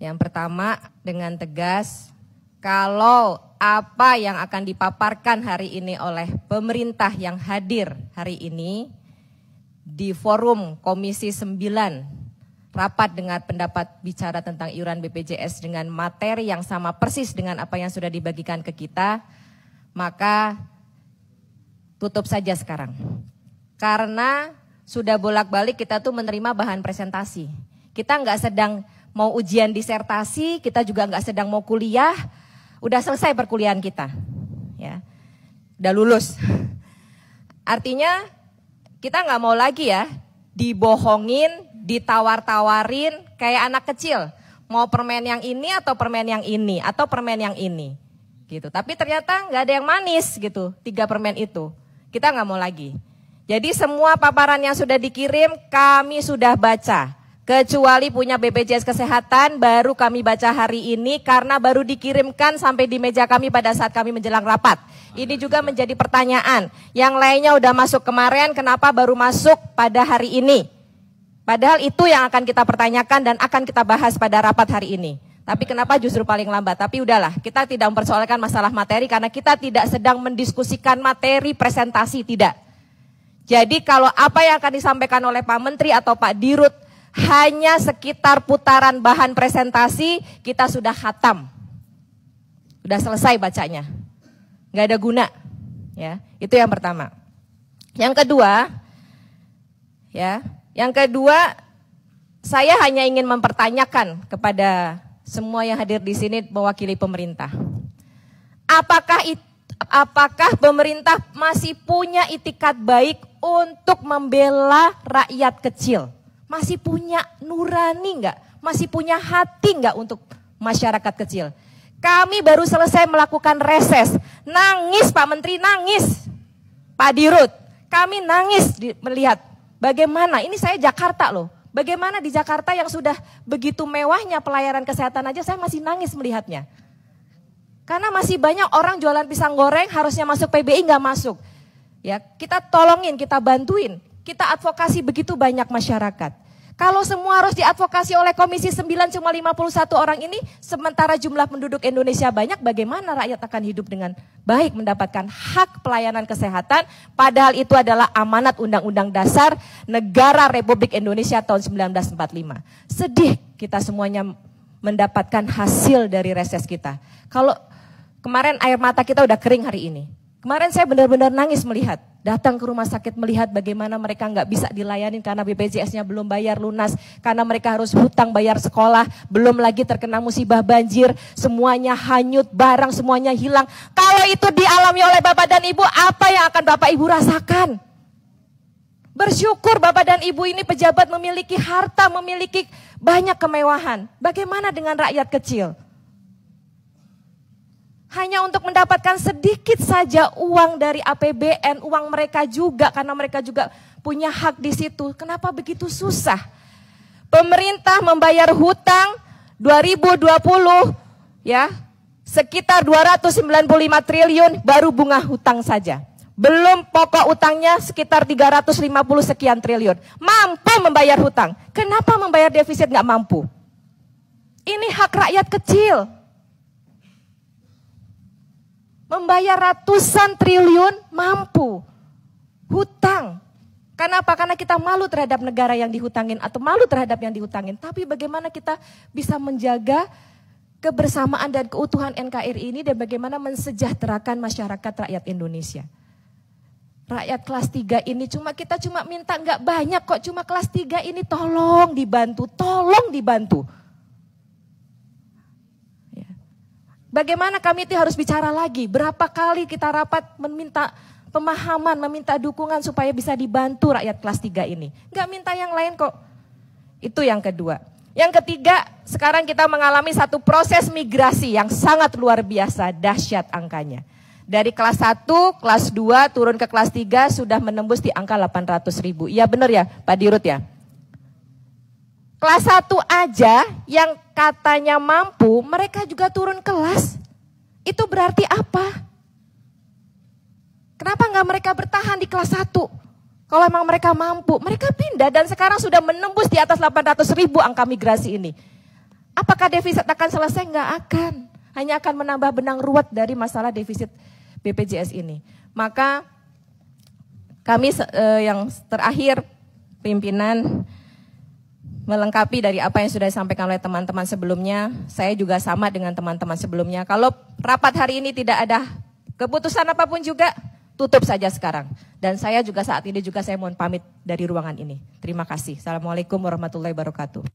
Yang pertama, dengan tegas, kalau apa yang akan dipaparkan hari ini oleh pemerintah yang hadir hari ini di forum Komisi 9, rapat dengar pendapat bicara tentang iuran BPJS dengan materi yang sama persis dengan apa yang sudah dibagikan ke kita, maka tutup saja sekarang. Karena sudah bolak-balik kita tuh menerima bahan presentasi. Kita nggak sedang mau ujian disertasi, kita juga nggak sedang mau kuliah, udah selesai perkuliahan kita, ya, udah lulus. Artinya kita nggak mau lagi ya dibohongin, ditawar-tawarin kayak anak kecil, mau permen yang ini atau permen yang ini atau permen yang ini, gitu. Tapi ternyata nggak ada yang manis gitu, 3 permen itu, kita nggak mau lagi. Jadi semua paparan yang sudah dikirim kami sudah baca. Kecuali punya BPJS Kesehatan baru kami baca hari ini karena baru dikirimkan sampai di meja kami pada saat kami menjelang rapat. Ini juga menjadi pertanyaan. Yang lainnya udah masuk kemarin, kenapa baru masuk pada hari ini? Padahal itu yang akan kita pertanyakan dan akan kita bahas pada rapat hari ini. Tapi kenapa justru paling lambat? Tapi udahlah, kita tidak mempersoalkan masalah materi karena kita tidak sedang mendiskusikan materi presentasi, tidak. Jadi kalau apa yang akan disampaikan oleh Pak Menteri atau Pak Dirut hanya sekitar putaran bahan presentasi, kita sudah khatam. Sudah selesai bacanya. Nggak ada guna. Ya, itu yang pertama. Yang kedua, saya hanya ingin mempertanyakan kepada semua yang hadir di sini mewakili pemerintah. Apakah pemerintah masih punya itikat baik untuk membela rakyat kecil? Masih punya nurani enggak? Masih punya hati enggak untuk masyarakat kecil? Kami baru selesai melakukan reses. Nangis Pak Menteri, nangis. Pak Dirut, kami nangis melihat bagaimana, ini saya Jakarta loh. Bagaimana di Jakarta yang sudah begitu mewahnya pelayanan kesehatan aja saya masih nangis melihatnya. Karena masih banyak orang jualan pisang goreng harusnya masuk PBI nggak masuk. Ya, kita tolongin, kita bantuin, kita advokasi begitu banyak masyarakat. Kalau semua harus diadvokasi oleh Komisi 9 cuma 51 orang ini, sementara jumlah penduduk Indonesia banyak, bagaimana rakyat akan hidup dengan baik mendapatkan hak pelayanan kesehatan, padahal itu adalah amanat Undang-Undang Dasar Negara Republik Indonesia tahun 1945. Sedih kita semuanya mendapatkan hasil dari reses kita. Kalau kemarin air mata kita udah kering hari ini. Kemarin saya benar-benar nangis melihat, datang ke rumah sakit melihat bagaimana mereka nggak bisa dilayani karena BPJS-nya belum bayar lunas, karena mereka harus hutang bayar sekolah, belum lagi terkena musibah banjir, semuanya hanyut, barang semuanya hilang. Kalau itu dialami oleh Bapak dan Ibu, apa yang akan Bapak Ibu rasakan? Bersyukur Bapak dan Ibu ini pejabat memiliki harta, memiliki banyak kemewahan. Bagaimana dengan rakyat kecil? Hanya untuk mendapatkan sedikit saja uang dari APBN, uang mereka juga karena mereka juga punya hak di situ. Kenapa begitu susah? Pemerintah membayar hutang 2020 ya sekitar 295 triliun baru bunga hutang saja. Belum pokok utangnya sekitar 350 sekian triliun. Mampu membayar hutang. Kenapa membayar defisit nggak mampu? Ini hak rakyat kecil. Membayar ratusan triliun mampu. Hutang. Kenapa? Karena kita malu terhadap negara yang dihutangin atau malu terhadap yang dihutangin. Tapi bagaimana kita bisa menjaga kebersamaan dan keutuhan NKRI ini dan bagaimana mensejahterakan masyarakat rakyat Indonesia. Rakyat kelas 3 ini kita cuma minta nggak banyak kok, cuma kelas 3 ini tolong dibantu, tolong dibantu. Bagaimana kami harus bicara lagi, berapa kali kita rapat meminta pemahaman, meminta dukungan supaya bisa dibantu rakyat kelas 3 ini. Nggak minta yang lain kok. Itu yang kedua. Yang ketiga, sekarang kita mengalami satu proses migrasi yang sangat luar biasa, dahsyat angkanya. Dari kelas 1, kelas 2 turun ke kelas 3 sudah menembus di angka 800.000. Iya benar ya Pak Dirut ya? Kelas 1 aja yang katanya mampu, mereka juga turun kelas. Itu berarti apa? Kenapa nggak mereka bertahan di kelas 1? Kalau memang mereka mampu, mereka pindah dan sekarang sudah menembus di atas 800.000 angka migrasi ini. Apakah defisit akan selesai? Nggak akan. Hanya akan menambah benang ruwet dari masalah defisit BPJS ini. Maka kami yang terakhir, pimpinan, melengkapi dari apa yang sudah disampaikan oleh teman-teman sebelumnya, saya juga sama dengan teman-teman sebelumnya. Kalau rapat hari ini tidak ada keputusan apapun juga, tutup saja sekarang. Dan saya juga saat ini saya mohon pamit dari ruangan ini. Terima kasih. Assalamualaikum warahmatullahi wabarakatuh.